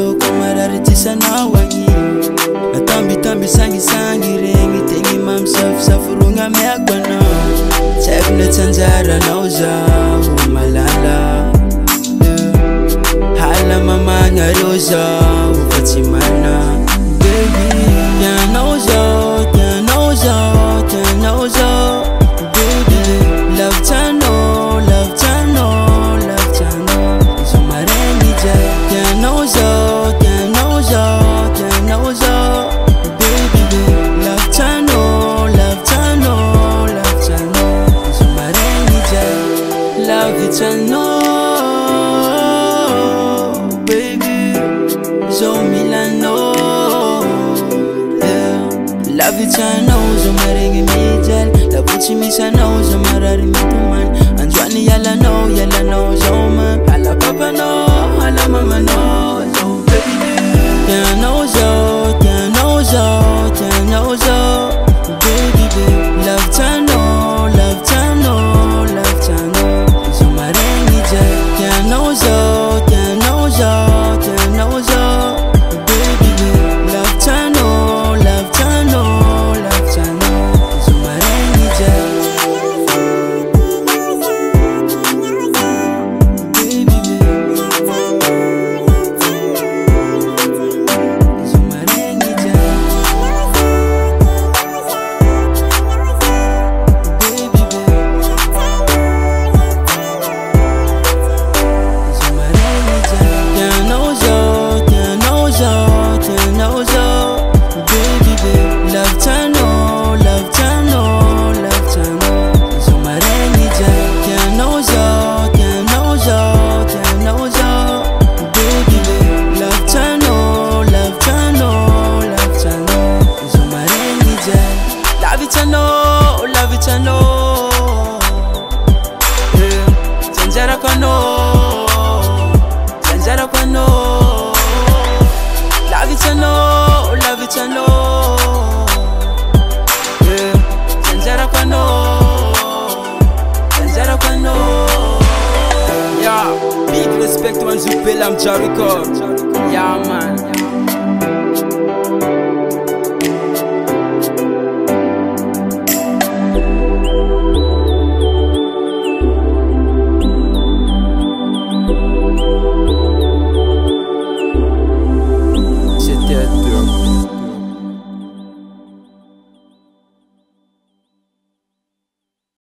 zo komararitsisa nawagny natambitamby sangisangy regny tegny mamsafisafirogna miako anao tsy haiko na tsanjaranao zaho malala hala mamagna reo zaho fa tsy mana baby tianao zao tianao zao tianao zao baby love tianao love tianao love tianao zo maregny jay tianao zao tianao zao tianao zao baby love tianao love tianao love tianao zo maregny jay love tianao Love it anao zo maregny mijal lavutsy misy anao zo marary mitomany androany yalanao zao ma hala papanao hala mamanao zao baby tianao zao tianao zao tianao zao baby love tianao love tianao love tianao zo maregny jay tianao zao tianao zao tianao zao Respect to Anzu Pelham Jericho. Yeah, man.